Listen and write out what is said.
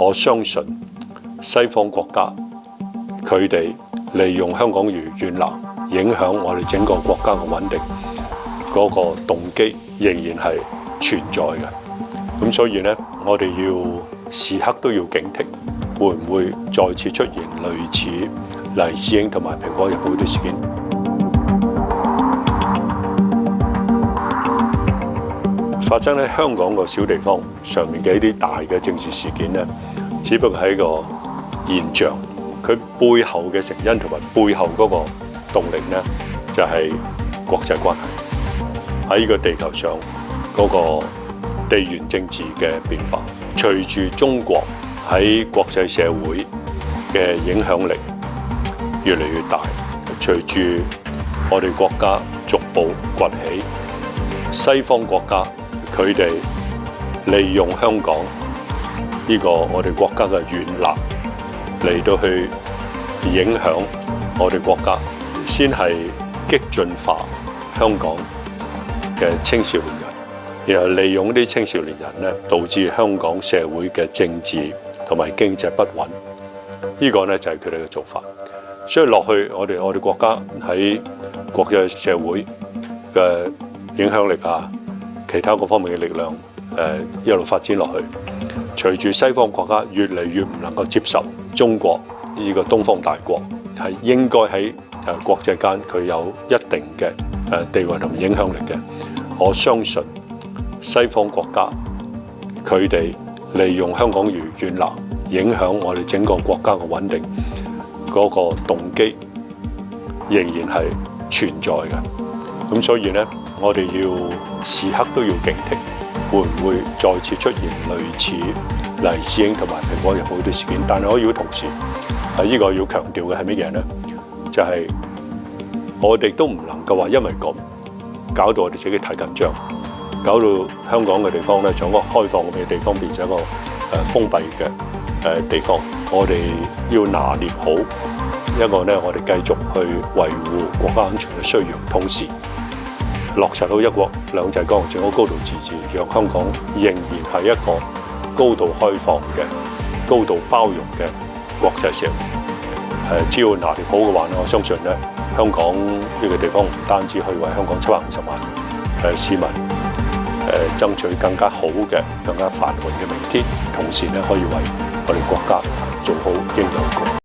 我相信西方國家佢哋利用香港如軟肋，影響我哋整個國家嘅穩定嗰個動機仍然係存在嘅。咁所以呢，我哋要時刻都要警惕，會唔會再次出現類似黎智英同埋《蘋果日報》啲事件？發生喺香港個小地方上面嘅一啲大嘅政治事件呢，只不過係一個現象，佢背後嘅成因同埋背後嗰個動力呢，就係國際關係喺呢個地球上嗰個地緣政治嘅變化。隨住中國喺國際社會嘅影響力越嚟越大，隨住我哋國家逐步崛起，西方國家佢哋利用香港呢個我哋國家嘅軟肋嚟到去影響我哋國家，先係激進化香港嘅青少年人，然後利用啲青少年人咧，導致香港社會嘅政治同埋經濟不穩。呢個咧就係佢哋嘅做法。所以落去我哋國家喺國際社會嘅影響力啊，其他各方面嘅力量一路發展落去，隨住西方國家越嚟越唔能夠接受中國呢個東方大國係應該喺國際間佢有一定嘅地位同影響力嘅，我相信西方國家佢哋利用香港如軟肋，影響我哋整個國家嘅穩定嗰個動機仍然係存在嘅。咁所以呢，我哋要時刻都要警惕，會唔會再次出現類似黎智英同埋《蘋果日報》啲事件？但係我要同時呢個要強調嘅係乜嘢呢？就係我哋都唔能夠話因為咁搞到我哋自己太緊張，搞到香港嘅地方咧，從一個開放嘅地方變成一個封閉嘅地方。我哋要拿捏好一個咧，我哋繼續去維護國家安全嘅需要，同時落實好一國兩制、港澳政府高度自治，讓香港仍然係一個高度開放嘅、高度包容嘅國際社會。只要拿捏好嘅話咧，我相信咧，香港呢個地方唔單止可以為香港750萬市民爭取更加好嘅、更加繁榮嘅明天，同時咧可以為我哋國家做好應有嘅工作。